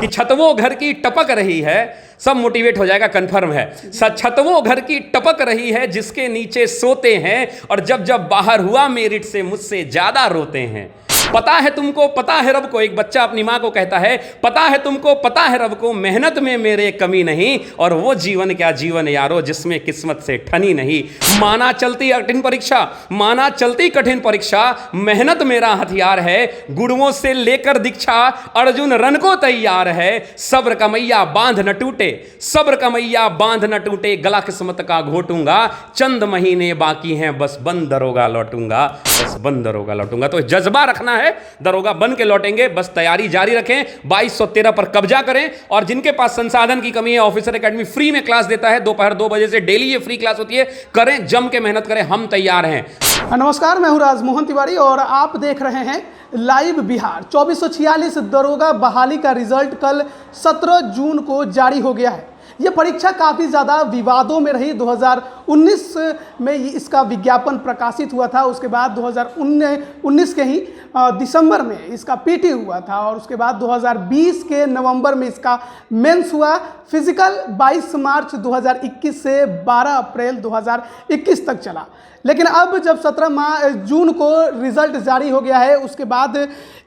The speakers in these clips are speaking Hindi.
कि छतवों घर की टपक रही है, सब मोटिवेट हो जाएगा, कंफर्म है। छतवों घर की टपक रही है जिसके नीचे सोते हैं, और जब जब बाहर हुआ मेरिट से मुझसे ज्यादा रोते हैं। पता है तुमको, पता है रब को, एक बच्चा अपनी मां को कहता है, पता है तुमको, पता है रब को, मेहनत में मेरे कमी नहीं, और वो जीवन क्या जीवन यारो जिसमें किस्मत से ठनी नहीं। माना चलती कठिन परीक्षा, माना चलती कठिन परीक्षा, मेहनत मेरा हथियार है, गुरुओं से लेकर दीक्षा, अर्जुन रन को तैयार है। सब्र का मैया बांध न टूटे, सब्र का मैया बांध न टूटे, गला किस्मत का घोटूंगा, चंद महीने बाकी हैं बस बन दरोगा लौटूंगा, बस बन दरोगा लौटूंगा। तो जज्बा रखना है, दरोगा बन के लौटेंगे, बस तैयारी जारी रखें, 2213 पर कब्जा करें। और जिनके पास संसाधन की कमी है, ऑफिसर एकेडमी फ्री में क्लास देता है, दोपहर 2 बजे से डेली ये फ्री क्लास होती है, करें, जम के मेहनत करें, हम तैयार हैं। नमस्कार, मैं हूं राजमोहन तिवारी और आप देख रहे हैं लाइव बिहार। 2446 दरोगा बहाली का रिजल्ट कल 17 जून को जारी हो गया है। ये परीक्षा काफ़ी ज़्यादा विवादों में रही। 2019 में इसका विज्ञापन प्रकाशित हुआ था, उसके बाद 2019 के ही दिसंबर में इसका पीटी हुआ था, और उसके बाद 2020 के नवंबर में इसका मेंस हुआ। फिजिकल 22 मार्च 2021 से 12 अप्रैल 2021 तक चला। लेकिन अब जब 17 जून को रिजल्ट जारी हो गया है, उसके बाद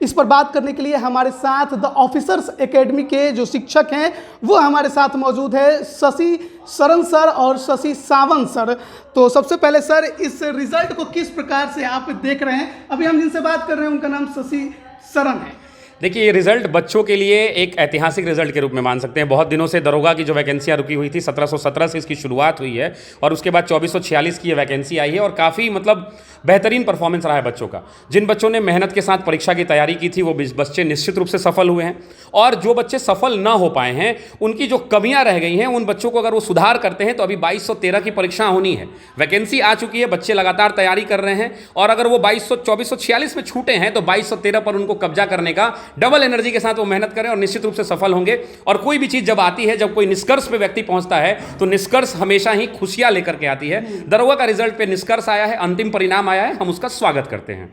इस पर बात करने के लिए हमारे साथ द ऑफिसर्स एकेडमी के जो शिक्षक हैं वो हमारे साथ मौजूद है, शशि शरण सर और शशि सावंत सर। तो सबसे पहले सर, इस रिजल्ट को किस प्रकार से आप देख रहे हैं? अभी हम जिनसे बात कर रहे हैं उनका नाम शशि शरण है। देखिए, ये रिजल्ट बच्चों के लिए एक ऐतिहासिक रिजल्ट के रूप में मान सकते हैं। बहुत दिनों से दरोगा की जो वैकेंसियाँ रुकी हुई थी, 1717 से इसकी शुरुआत हुई है, और उसके बाद 2446 की ये वैकेंसी आई है, और काफ़ी मतलब बेहतरीन परफॉर्मेंस रहा है बच्चों का। जिन बच्चों ने मेहनत के साथ परीक्षा की तैयारी की थी वो बच्चे निश्चित रूप से सफल हुए हैं, और जो बच्चे सफल ना हो पाए हैं, उनकी जो कमियां रह गई हैं, उन बच्चों को अगर वो सुधार करते हैं तो अभी 2213 की परीक्षा होनी है, वैकेंसी आ चुकी है, बच्चे लगातार तैयारी कर रहे हैं, और अगर वो 2446 में छूटे हैं तो 2213 पर उनको कब्जा करने का डबल एनर्जी के साथ वो मेहनत करें, और निश्चित रूप से सफल होंगे। और कोई भी चीज़ जब आती है, जब कोई निष्कर्ष पे व्यक्ति पहुंचता है, तो निष्कर्ष हमेशा ही खुशियां लेकर के आती है। दरोगा का रिजल्ट पे निष्कर्ष आया है, अंतिम परिणाम आया है, हम उसका स्वागत करते हैं।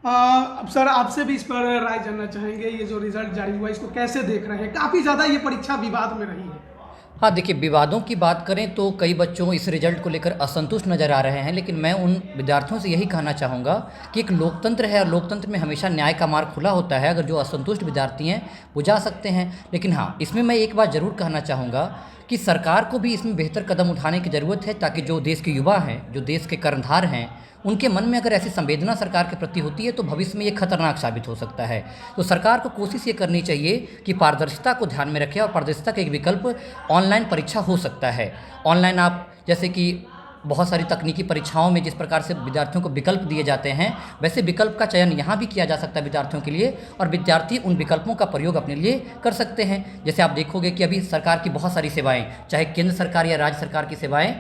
अब सर, आपसे भी इस पर राय जानना चाहेंगे। ये जो रिजल्ट जारी हुआ, इसको कैसे देख रहे हैं? काफ़ी ज़्यादा ये परीक्षा विवाद में रही है। हाँ, देखिए, विवादों की बात करें तो कई बच्चों इस रिजल्ट को लेकर असंतुष्ट नज़र आ रहे हैं, लेकिन मैं उन विद्यार्थियों से यही कहना चाहूँगा कि एक लोकतंत्र है, और लोकतंत्र में हमेशा न्याय का मार्ग खुला होता है। अगर जो असंतुष्ट विद्यार्थी हैं वो जा सकते हैं, लेकिन हाँ, इसमें मैं एक बात ज़रूर कहना चाहूँगा कि सरकार को भी इसमें बेहतर कदम उठाने की ज़रूरत है, ताकि जो देश के युवा हैं, जो देश के कर्णधार हैं, उनके मन में अगर ऐसी संवेदना सरकार के प्रति होती है तो भविष्य में ये खतरनाक साबित हो सकता है। तो सरकार को कोशिश ये करनी चाहिए कि पारदर्शिता को ध्यान में रखें, और पारदर्शिता का एक विकल्प ऑनलाइन परीक्षा हो सकता है। ऑनलाइन आप, जैसे कि बहुत सारी तकनीकी परीक्षाओं में जिस प्रकार से विद्यार्थियों को विकल्प दिए जाते हैं, वैसे विकल्प का चयन यहाँ भी किया जा सकता है विद्यार्थियों के लिए, और विद्यार्थी उन विकल्पों का प्रयोग अपने लिए कर सकते हैं। जैसे आप देखोगे कि अभी सरकार की बहुत सारी सेवाएँ, चाहे केंद्र सरकार या राज्य सरकार की सेवाएँ,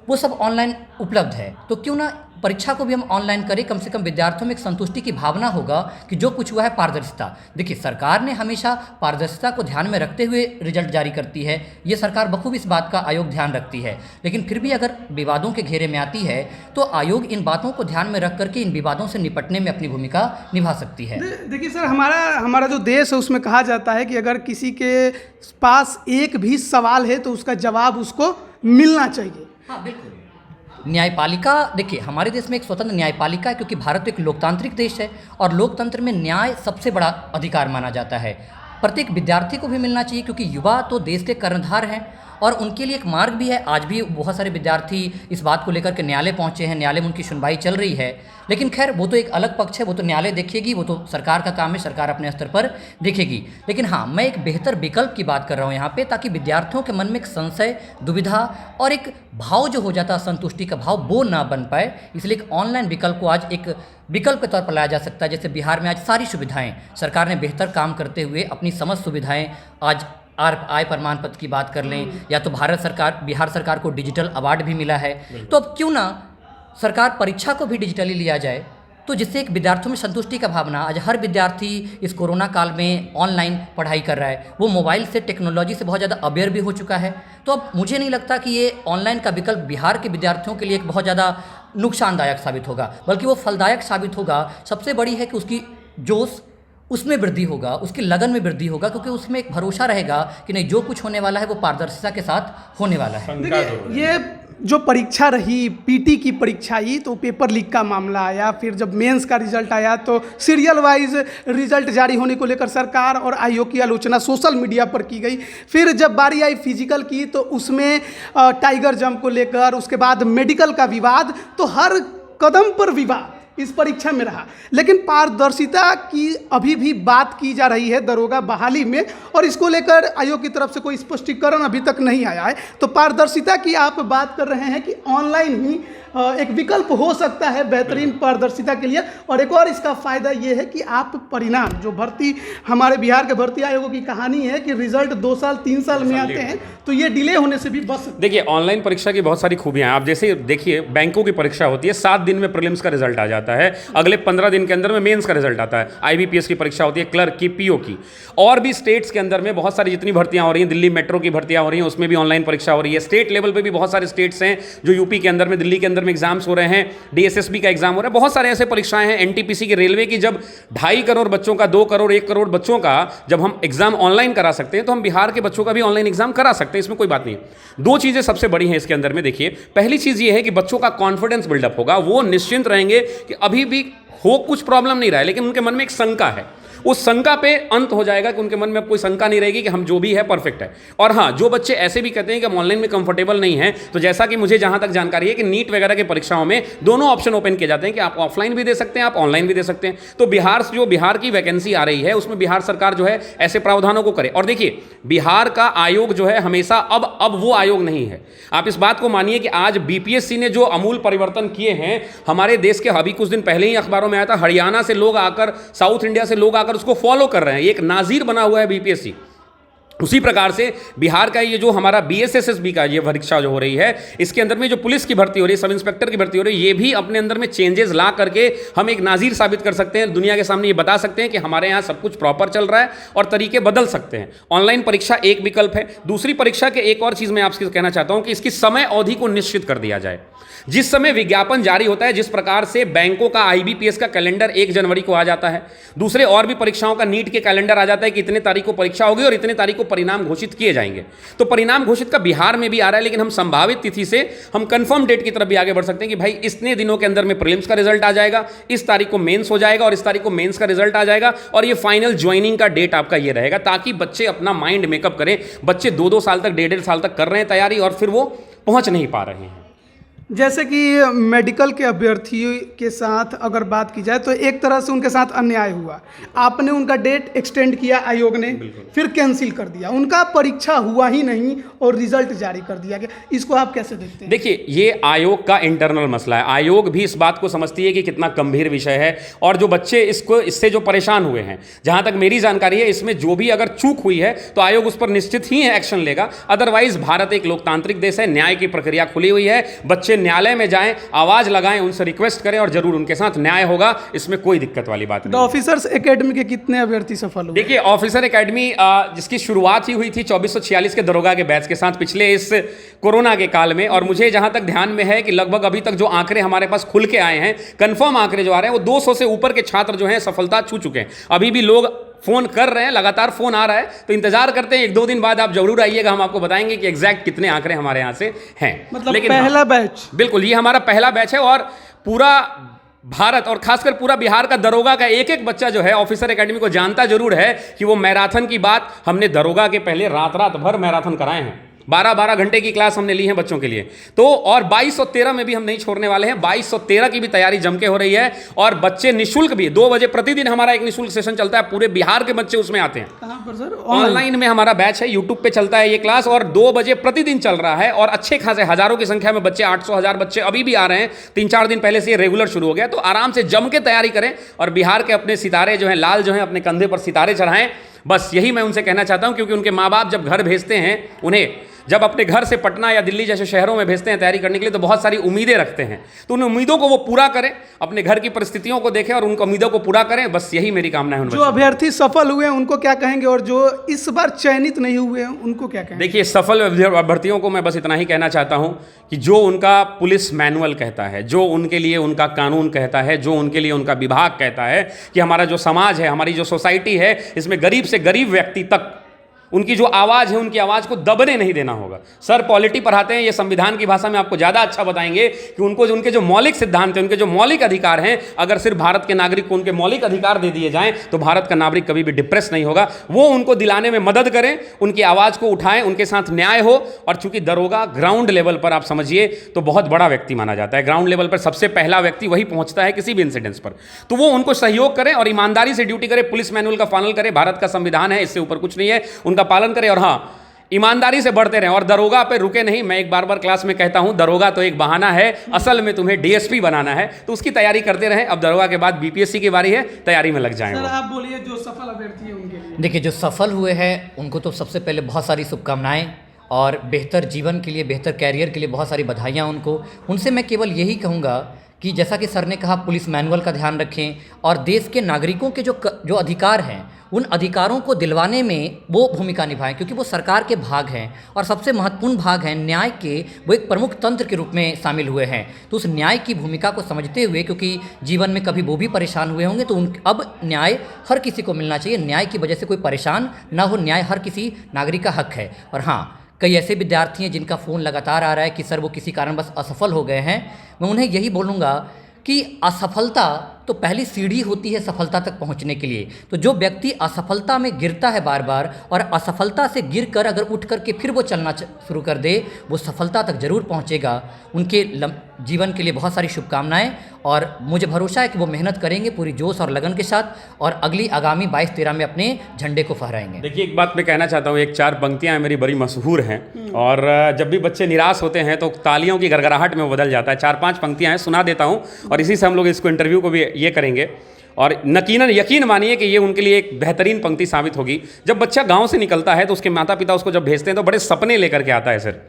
वो सब ऑनलाइन उपलब्ध है। तो क्यों ना परीक्षा को भी हम ऑनलाइन करें? कम से कम विद्यार्थियों में एक संतुष्टि की भावना होगा कि जो कुछ हुआ है पारदर्शिता। देखिए, सरकार ने हमेशा पारदर्शिता को ध्यान में रखते हुए रिजल्ट जारी करती है, ये सरकार बखूबी इस बात का आयोग ध्यान रखती है, लेकिन फिर भी अगर विवादों के घेरे में आती है तो आयोग इन बातों को ध्यान में रख करके इन विवादों से निपटने में अपनी भूमिका निभा सकती है। देखिए सर, हमारा जो देश है उसमें कहा जाता है कि अगर किसी के पास एक भी सवाल है तो उसका जवाब उसको मिलना चाहिए। हाँ, बिल्कुल। न्यायपालिका, देखिए, हमारे देश में एक स्वतंत्र न्यायपालिका है, क्योंकि भारत एक लोकतांत्रिक देश है, और लोकतंत्र में न्याय सबसे बड़ा अधिकार माना जाता है। प्रत्येक विद्यार्थी को भी मिलना चाहिए, क्योंकि युवा तो देश के कर्णधार हैं, और उनके लिए एक मार्ग भी है। आज भी बहुत सारे विद्यार्थी इस बात को लेकर के न्यायालय पहुंचे हैं, न्यायालय में उनकी सुनवाई चल रही है, लेकिन खैर वो तो एक अलग पक्ष है, वो तो न्यायालय देखेगी, वो तो सरकार का काम है, सरकार अपने स्तर पर देखेगी। लेकिन हाँ, मैं एक बेहतर विकल्प की बात कर रहा हूँ यहाँ पे, ताकि विद्यार्थियों के मन में एक संशय, दुविधा और एक भाव जो हो जाता है असंतुष्टि का भाव, वो ना बन पाए। इसलिए एक ऑनलाइन विकल्प को आज एक विकल्प के तौर पर लाया जा सकता है। जैसे बिहार में आज सारी सुविधाएं सरकार ने बेहतर काम करते हुए अपनी समस्त सुविधाएं, आज आय प्रमाण पत्र की बात कर लें, या तो बिहार सरकार को डिजिटल अवार्ड भी मिला है, तो अब क्यों ना सरकार परीक्षा को भी डिजिटली लिया जाए, तो जिससे एक विद्यार्थियों में संतुष्टि का भावना। आज हर विद्यार्थी इस कोरोना काल में ऑनलाइन पढ़ाई कर रहा है, वो मोबाइल से, टेक्नोलॉजी से बहुत ज़्यादा अवेयर भी हो चुका है। तो अब मुझे नहीं लगता कि ये ऑनलाइन का विकल्प बिहार के विद्यार्थियों के लिए एक बहुत ज़्यादा नुकसानदायक साबित होगा, बल्कि वो फलदायक साबित होगा। सबसे बड़ी है कि उसकी जोश, उसमें वृद्धि होगा, उसकी लगन में वृद्धि होगा, क्योंकि उसमें एक भरोसा रहेगा कि नहीं, जो कुछ होने वाला है वो पारदर्शिता के साथ होने वाला है। देखिए, ये जो परीक्षा रही पीटी की परीक्षा ही, तो पेपर लीक का मामला आया, फिर जब मेंस का रिजल्ट आया तो सीरियल वाइज रिजल्ट जारी होने को लेकर सरकार और आयोग की आलोचना सोशल मीडिया पर की गई। फिर जब बारी आई फिजिकल की तो उसमें टाइगर जंप को लेकर, उसके बाद मेडिकल का विवाद, तो हर कदम पर विवाद इस परीक्षा में रहा। लेकिन पारदर्शिता की अभी भी बात की जा रही है दरोगा बहाली में, और इसको लेकर आयोग की तरफ से कोई स्पष्टीकरण अभी तक नहीं आया है। तो पारदर्शिता की आप बात कर रहे हैं कि ऑनलाइन ही एक विकल्प हो सकता है बेहतरीन पारदर्शिता के लिए। और एक और इसका फ़ायदा ये है कि आप परिणाम, जो भर्ती हमारे बिहार के भर्ती आयोगों की कहानी है कि रिजल्ट 2 साल 3 साल में आते हैं, तो ये डिले होने से भी बच सकते हैं। देखिए, ऑनलाइन परीक्षा की बहुत सारी खूबियां हैं। आप जैसे देखिए, बैंकों की परीक्षा होती है, 7 दिन में प्रीलिम्स का रिजल्ट आ जाता है, अगले 15 दिन के अंदर में मेंस का रिजल्ट आता है। IBPS की परीक्षा होती है, क्लर्क की, PO की, और भी स्टेट्स के अंदर में बहुत सारी जितनी भर्तियां हो रही हैं, दिल्ली मेट्रो की भर्तियां हो रही हैं, उसमें भी ऑनलाइन परीक्षा हो रही है। स्टेट लेवल पर भी बहुत सारे स्टेट्स हैं जो यूपी के अंदर में, दिल्ली के अंदर में एग्जाम्स हो रहे हैं, DSSB का एग्जाम हो रहा है, बहुत सारे ऐसे परीक्षाएं हैं। NTPC की, रेलवे की, जब 2.5 करोड़ बच्चों का, 2 करोड़ 1 करोड़ बच्चों का जब हम एग्जाम ऑनलाइन करा सकते हैं, तो हम बिहार के बच्चों का भी ऑनलाइन एग्जाम करा सकते हैं, इसमें कोई बात नहीं है। 2 चीजें सबसे बड़ी हैं इसके अंदर में। देखिए, पहली चीज ये है कि बच्चों का कॉन्फिडेंस बिल्डअप होगा, वो निश्चिंत रहेंगे कि अभी भी हो कुछ प्रॉब्लम नहीं रहा है, लेकिन उनके मन में एक शंका है, उस शंका पे अंत हो जाएगा कि उनके मन में अब कोई शंका नहीं रहेगी कि हम जो भी है परफेक्ट है। और हाँ, जो बच्चे ऐसे भी कहते हैं कि हम ऑनलाइन में कंफर्टेबल नहीं हैं, तो जैसा कि मुझे जहां तक जानकारी है कि नीट वगैरह की परीक्षाओं में दोनों ऑप्शन ओपन किए जाते हैं कि आप ऑफलाइन भी दे सकते हैं, आप ऑनलाइन भी दे सकते हैं। तो बिहार की वैकेंसी आ रही है, उसमें बिहार सरकार जो है ऐसे प्रावधानों को करे। और देखिए, बिहार का आयोग जो है हमेशा अब वो आयोग नहीं है। आप इस बात को मानिए कि आज BPSC ने जो अमूल परिवर्तन किए हैं हमारे देश के, अभी कुछ दिन पहले ही अखबारों में आया था, हरियाणा से लोग आकर, साउथ इंडिया से लोग आकर उसको फॉलो कर रहे हैं, एक नाजीर बना हुआ है BPSC। उसी प्रकार से बिहार का ये जो हमारा BSSSB का ये परीक्षा जो हो रही है, इसके अंदर में जो पुलिस की भर्ती हो रही है, सब इंस्पेक्टर की भर्ती हो रही है, ये भी अपने अंदर में चेंजेस ला करके हम एक नाजीर साबित कर सकते हैं, दुनिया के सामने ये बता सकते हैं कि हमारे यहाँ सब कुछ प्रॉपर चल रहा है और तरीके बदल सकते हैं। ऑनलाइन परीक्षा एक विकल्प है। दूसरी परीक्षा के एक और चीज़ मैं आपसे कहना चाहता हूँ कि इसकी समय अवधि को निश्चित कर दिया जाए। जिस समय विज्ञापन जारी होता है, जिस प्रकार से बैंकों का IBPS का कैलेंडर 1 जनवरी को आ जाता है, दूसरे और भी परीक्षाओं का नीट के कैलेंडर आ जाता है कि इतने तारीख को परीक्षा होगी और इतने तारीख को परिणाम घोषित किए जाएंगे। तो परिणाम घोषित का बिहार में भी आ रहा है, लेकिन हम संभावित तिथि से हम कंफर्म डेट की तरफ भी आगे बढ़ सकते हैं कि भाई इतने दिनों के अंदर में प्रीलिम्स का रिजल्ट आ जाएगा, इस तारीख को मेंस हो जाएगा और इस तारीख को मेंस का रिजल्ट आ जाएगा, और ये फाइनल ज्वाइनिंग का डेट आपका ये रहेगा, ताकि बच्चे अपना माइंड मेकअप करें। बच्चे 2-2 साल तक, 1.5 साल तक कर रहे हैं तैयारी और फिर वो पहुंच नहीं पा रहे हैं। जैसे कि मेडिकल के अभ्यर्थियों के साथ अगर बात की जाए तो एक तरह से उनके साथ अन्याय हुआ। आपने उनका डेट एक्सटेंड किया, आयोग ने फिर कैंसिल कर दिया, उनका परीक्षा हुआ ही नहीं और रिजल्ट जारी कर दिया गया। इसको आप कैसे देखते हैं? देखिए, ये आयोग का इंटरनल मसला है। आयोग भी इस बात को समझती है कि कितना गंभीर विषय है, और जो बच्चे इससे जो परेशान हुए हैं, जहां तक मेरी जानकारी है, इसमें जो भी अगर चूक हुई है तो आयोग उस पर निश्चित ही एक्शन लेगा। अदरवाइज भारत एक लोकतांत्रिक देश है, न्याय की प्रक्रिया खुली हुई है। बच्चे न्यायालय में जाएं, आवाज लगाएं, उनसे रिक्वेस्ट करें और जरूर उनके साथ न्याय होगा, इसमें कोई दिक्कत वाली बात नहीं। ऑफिसर्स एकेडमी के कितने अभ्यर्थी सफल हुए? देखिए, ऑफिसर एकेडमी जिसकी शुरुआत ही हुई थी 2446 के दरोगा के बैच के साथ पिछले इस कोरोना के काल में, और मुझे जहां तक ध्यान में है कि लगभग अभी तक जो आंकड़े हमारे पास खुल के आए हैं, कंफर्म आंकड़े जो आ रहे हैं, वो 200 से ऊपर के छात्र जो हैं सफलता छू चुके हैं। अभी भी लोग फोन कर रहे हैं, लगातार फोन आ रहा है, तो इंतजार करते हैं। 1-2 दिन बाद आप जरूर आइएगा, हम आपको बताएंगे कि एग्जैक्ट कितने आंकड़े हमारे यहाँ से हैं। मतलब लेकिन पहला बैच, बिल्कुल ये हमारा पहला बैच है, और पूरा भारत और खासकर पूरा बिहार का दरोगा का एक एक बच्चा जो है ऑफिसर एकेडमी को जानता जरूर है कि वो मैराथन की बात, हमने दरोगा के पहले रात भर मैराथन कराए हैं, 12-12 घंटे की क्लास हमने ली है बच्चों के लिए। तो और 2213 में भी हम नहीं छोड़ने वाले हैं, 2213 की भी तैयारी जम के हो रही है, और बच्चे निःशुल्क भी 2 बजे प्रतिदिन हमारा एक निःशुल्क सेशन चलता है, पूरे बिहार के बच्चे उसमें आते हैं। कहाँ पर सर? ऑनलाइन में हमारा बैच है, यूट्यूब पे चलता है ये क्लास, और 2 बजे प्रतिदिन चल रहा है, और अच्छे खासे हजारों की संख्या में बच्चे, 800-1000 बच्चे अभी भी आ रहे हैं। 3-4 दिन पहले से ये रेगुलर शुरू हो गया, तो आराम से जम के तैयारी करें और बिहार के अपने सितारे जो हैं, लाल जो हैं, अपने कंधे पर सितारे चढ़ाएं। बस यही मैं उनसे कहना चाहता हूं, क्योंकि उनके माँ बाप जब घर भेजते हैं उन्हें, जब अपने घर से पटना या दिल्ली जैसे शहरों में भेजते हैं तैयारी करने के लिए तो बहुत सारी उम्मीदें रखते हैं, तो उन उम्मीदों को वो पूरा करें, अपने घर की परिस्थितियों को देखें और उन उम्मीदों को पूरा करें। बस यही मेरी कामना है उन जो बच्चों को। अभ्यर्थी सफल हुए हैं उनको क्या कहेंगे, और जो इस बार चयनित नहीं हुए हैं उनको क्या कहेंगे? देखिए, सफल अभ्यर्थियों को मैं बस इतना ही कहना चाहता हूं कि जो उनका पुलिस मैनुअल कहता है, जो उनके लिए उनका कानून कहता है, जो उनके लिए उनका विभाग कहता है कि हमारा जो समाज है, हमारी जो सोसाइटी है, इसमें गरीब से गरीब व्यक्ति तक उनकी जो आवाज़ है, उनकी आवाज़ को दबने नहीं देना होगा। सर पॉलिटी पढ़ाते हैं, ये संविधान की भाषा में आपको ज़्यादा अच्छा बताएंगे कि उनको उनके जो मौलिक सिद्धांत हैं, उनके जो मौलिक अधिकार हैं, अगर सिर्फ भारत के नागरिक को उनके मौलिक अधिकार दे दिए जाएं तो भारत का नागरिक कभी भी डिप्रेस नहीं होगा। वो उनको दिलाने में मदद करें, उनकी आवाज़ को उठाएं, उनके साथ न्याय हो। और चूंकि दरोगा ग्राउंड लेवल पर, आप समझिए, तो बहुत बड़ा व्यक्ति माना जाता है। ग्राउंड लेवल पर सबसे पहला व्यक्ति वही पहुंचता है किसी भी इंसिडेंस पर, तो वो उनको सहयोग करें और ईमानदारी से ड्यूटी करें, पुलिस मैनुअल का पालन करें। भारत का संविधान है, इससे ऊपर कुछ नहीं है, उनका पालन करें और हाँ, ईमानदारी से बढ़ते रहें और दरोगा पे रुके नहीं। मैं एक बार क्लास में कहता हूं, दरोगा तो एक बहाना है, असल में तुम्हें डीएसपी बनाना है, तो उसकी तैयारी करते रहें। अब दरोगा के बाद बीपीएससी की बारी है, तैयारी में लग जाएं। सर आप बोलिए, जो सफल अभ्यर्थी है उनके लिए। देखिए, जो सफल हुए हैं उनको तो सबसे पहले बहुत सारी शुभकामनाएं और बेहतर जीवन के लिए, बेहतर कैरियर के लिए बहुत सारी बधाइयाँ उनको। उनसे मैं केवल यही कहूँगा कि जैसा कि सर ने कहा, पुलिस मैनुअल का ध्यान रखें और देश के नागरिकों के जो अधिकार हैं, उन अधिकारों को दिलवाने में वो भूमिका निभाएं, क्योंकि वो सरकार के भाग हैं और सबसे महत्वपूर्ण भाग हैं न्याय के। वो एक प्रमुख तंत्र के रूप में शामिल हुए हैं, तो उस न्याय की भूमिका को समझते हुए, क्योंकि जीवन में कभी वो भी परेशान हुए होंगे, तो अब न्याय हर किसी को मिलना चाहिए। न्याय की वजह से कोई परेशान ना हो, न्याय हर किसी नागरिक का हक है। और हाँ, कई ऐसे विद्यार्थी हैं जिनका फ़ोन लगातार आ रहा है कि सर वो किसी कारणवश असफल हो गए हैं। मैं उन्हें यही बोलूँगा कि असफलता तो पहली सीढ़ी होती है सफलता तक पहुंचने के लिए। तो जो व्यक्ति असफलता में गिरता है बार बार और असफलता से गिरकर अगर उठ कर के फिर वो चलना शुरू कर दे, वो सफलता तक जरूर पहुंचेगा। उनके जीवन के लिए बहुत सारी शुभकामनाएं और मुझे भरोसा है कि वो मेहनत करेंगे पूरी जोश और लगन के साथ और अगली आगामी 22-13 में अपने झंडे को फहराएंगे। देखिए, एक बात मैं कहना चाहता हूँ, एक 4 पंक्तियाँ मेरी बड़ी मशहूर हैं और जब भी बच्चे निराश होते हैं तो तालियों की गड़गड़ाहट में बदल जाता है। 4-5 पंक्तियाँ हैं, सुना देता हूँ और इसी से हम लोग इसको इंटरव्यू को भी ये करेंगे और यकीन मानिए कि ये उनके लिए एक बेहतरीन पंक्ति साबित होगी। जब बच्चा गांव से निकलता है तो उसके माता पिता उसको जब भेजते हैं तो बड़े सपने लेकर के आता है सर।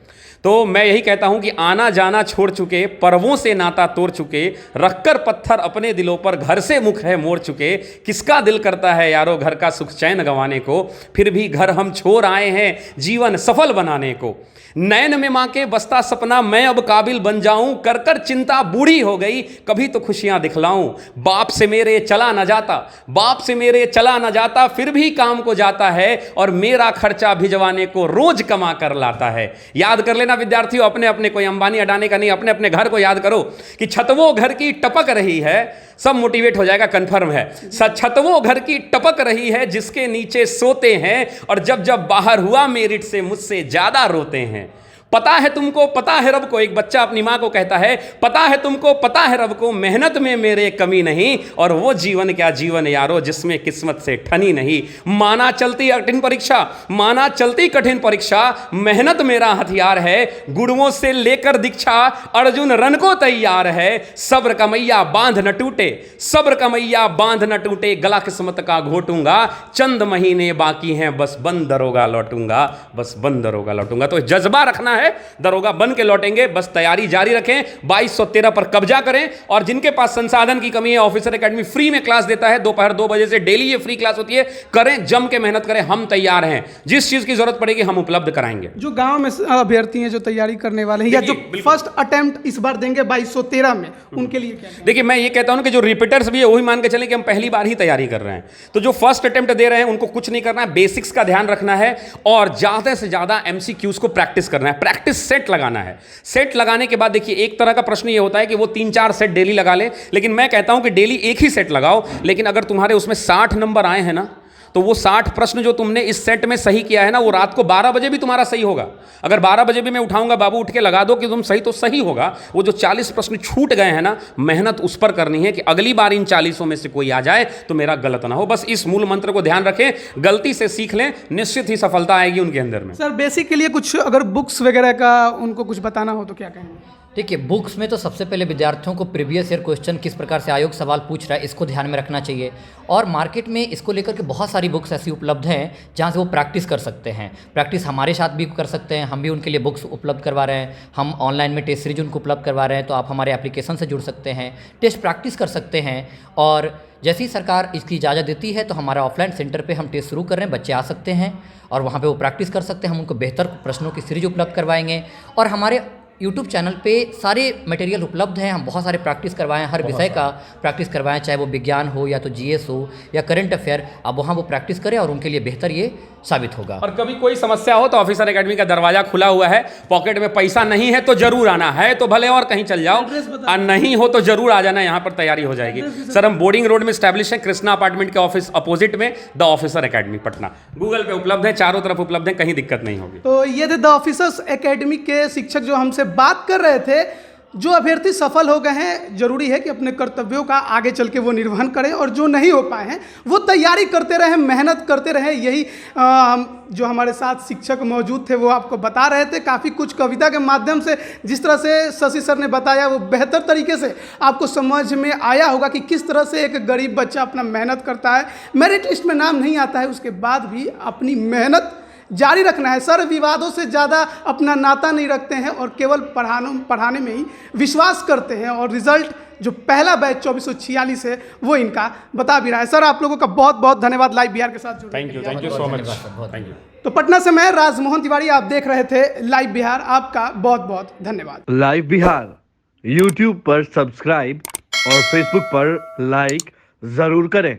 तो मैं यही कहता हूं कि आना जाना छोड़ चुके, पर्वों से नाता तोड़ चुके, रखकर पत्थर अपने दिलों पर घर से मुख है मोड़ चुके, किसका दिल करता है यारो घर का सुख चैन गंवाने को, फिर भी घर हम छोड़ आए हैं जीवन सफल बनाने को। नैन में माँ के बसता सपना मैं अब काबिल बन जाऊं, कर कर चिंता बूढ़ी हो गई कभी तो खुशियां दिखलाऊं। बाप से मेरे चला न जाता, बाप से मेरे चला न जाता, फिर भी काम को जाता है और मेरा खर्चा भिजवाने को रोज कमा कर लाता है। याद कर लेना विद्यार्थियों, अपने अपने, कोई अंबानी अडानी का नहीं, अपने अपने घर को याद करो कि छतवो घर की टपक रही है, सब मोटिवेट हो जाएगा, कंफर्म है। छतवो घर की टपक रही है जिसके नीचे सोते हैं और जब जब बाहर हुआ मेरिट से मुझसे ज्यादा रोते हैं। पता है तुमको, पता है रब को, एक बच्चा अपनी माँ को कहता है, पता है तुमको, पता है रब को, मेहनत में मेरे कमी नहीं और वो जीवन क्या जीवन यारो जिसमें किस्मत से ठनी नहीं। माना चलती कठिन परीक्षा, माना चलती कठिन परीक्षा, मेहनत मेरा हथियार है, गुरुओं से लेकर दीक्षा अर्जुन रन को तैयार है। सब्र का मैया बांध न टूटे, सब्र का मैया बांध न टूटे, गला किस्मत का घोटूंगा, चंद महीने बाकी हैं बस बन दरोगा लौटूंगा, बस बन दरोगा लौटूंगा। तो जज्बा रखना है, दरोगा बन के लौटेंगे, बस तैयारी जारी रखें। 2213 पर कब्जा करें और जिनके पास संसाधन की कमी है, ऑफिसर एकेडमी फ्री में क्लास देता है, दोपहर 2 बजे से डेली ये फ्री क्लास होती है, करें, जम के मेहनत करें, हम तैयार हैं, जिस चीज की जरूरत पड़ेगी हम उपलब्ध कराएंगे। जो गांव में अभ्यर्थी हैं जो तैयारी करने वाले हैं या जो फर्स्ट अटेम्प्ट इस बार देंगे 2213 में, उनके लिए क्या? देखिए, मैं ये कहता हूं कि जो रिपीटर्स भी है वही मान के चले कि हम पहली बार ही तैयारी कर रहे हैं, तो जो फर्स्ट अटेम्प्ट दे रहे हैं उनको कुछ नहीं करना है, बेसिक्स का ध्यान रखना है और ज्यादा से ज्यादा एमसीक्यूज को प्रैक्टिस करना है, प्रैक्टिस सेट लगाना है। सेट लगाने के बाद देखिए, एक तरह का प्रश्न ये होता है कि वो 3-4 सेट डेली लगा ले, लेकिन मैं कहता हूं कि डेली एक ही सेट लगाओ, लेकिन अगर तुम्हारे उसमें 60 नंबर आए हैं ना, तो वो 60 प्रश्न जो तुमने इस सेट में सही किया है ना, वो रात को 12 बजे भी तुम्हारा सही होगा। अगर 12 बजे भी मैं उठाऊंगा, बाबू उठ के लगा दो कि तुम सही, तो सही होगा। वो जो 40 प्रश्न छूट गए हैं ना, मेहनत उस पर करनी है कि अगली बार इन 40 में से कोई आ जाए तो मेरा गलत ना हो। बस इस मूल मंत्र को ध्यान रखें, गलती से सीख लें, निश्चित ही सफलता आएगी उनके अंदर में। सर बेसिक के लिए कुछ अगर बुक्स वगैरह का उनको कुछ बताना हो तो क्या कहेंगे? देखिए, बुक्स में तो सबसे पहले विद्यार्थियों को प्रीवियस ईयर क्वेश्चन किस प्रकार से आयोग सवाल पूछ रहा है इसको ध्यान में रखना चाहिए। और मार्केट में इसको लेकर के बहुत सारी बुक्स ऐसी उपलब्ध हैं जहाँ से वो प्रैक्टिस कर सकते हैं। प्रैक्टिस हमारे साथ भी कर सकते हैं, हम भी उनके लिए बुक्स उपलब्ध करवा रहे हैं। हम ऑनलाइन में टेस्ट सीरीज उनको उपलब्ध करवा रहे हैं, तो आप हमारे एप्लीकेशन से जुड़ सकते हैं, टेस्ट प्रैक्टिस कर सकते हैं। और जैसे ही सरकार इसकी इजाज़त देती है तो हमारा ऑफलाइन सेंटर पे हम टेस्ट शुरू कर रहे हैं, बच्चे आ सकते हैं और वहाँ पे वो प्रैक्टिस कर सकते हैं। हम उनको बेहतर प्रश्नों की सीरीज उपलब्ध करवाएंगे और हमारे यूट्यूब चैनल पे सारे मटेरियल उपलब्ध हैं। हम बहुत सारे प्रैक्टिस करवाएं, हर विषय का प्रैक्टिस करवाएं, चाहे वो विज्ञान हो या तो जीएस हो या करंट अफेयर। अब वहाँ वो प्रैक्टिस करें और उनके लिए बेहतर ये साबित होगा। और कभी कोई समस्या हो तो ऑफिसर एकेडमी का दरवाजा खुला हुआ है। पॉकेट में पैसा नहीं है तो जरूर आना, है तो भले और कहीं चल जाओ, और नहीं हो तो जरूर आ जाना, यहाँ पर तैयारी हो जाएगी। सर, हम बोर्डिंग रोड में स्टैब्लिश है, कृष्णा अपार्टमेंट के ऑफिस अपोजिट में, the officer academy Patna. Google पे उपलब्ध है, चारों तरफ उपलब्ध है, कहीं दिक्कत नहीं होगी। तो ये थे द ऑफिसर्स एकेडमी के शिक्षक जो हमसे बात कर रहे थे। जो अभ्यर्थी सफल हो गए हैं, जरूरी है कि अपने कर्तव्यों का आगे चल के वो निर्वहन करें, और जो नहीं हो पाए हैं वो तैयारी करते रहें, मेहनत करते रहें। यही जो हमारे साथ शिक्षक मौजूद थे वो आपको बता रहे थे। काफ़ी कुछ कविता के माध्यम से जिस तरह से शशि सर ने बताया वो बेहतर तरीके से आपको समझ में आया होगा कि किस तरह से एक गरीब बच्चा अपना मेहनत करता है, मेरिट लिस्ट में नाम नहीं आता है, उसके बाद भी अपनी मेहनत जारी रखना है। सर विवादों से ज़्यादा अपना नाता नहीं रखते हैं और केवल पढ़ाने में ही विश्वास करते हैं, और रिजल्ट जो पहला बैच 2446 है वो इनका बता भी रहा है। सर, आप लोगों का बहुत बहुत धन्यवाद लाइव बिहार के साथ जुड़ने के लिए। Thank you so much, thank you. तो पटना से मैं राजमोहन तिवारी, आप देख रहे थे लाइव बिहार। आपका बहुत बहुत धन्यवाद। लाइव बिहार यूट्यूब पर सब्सक्राइब और फेसबुक पर लाइक जरूर करें।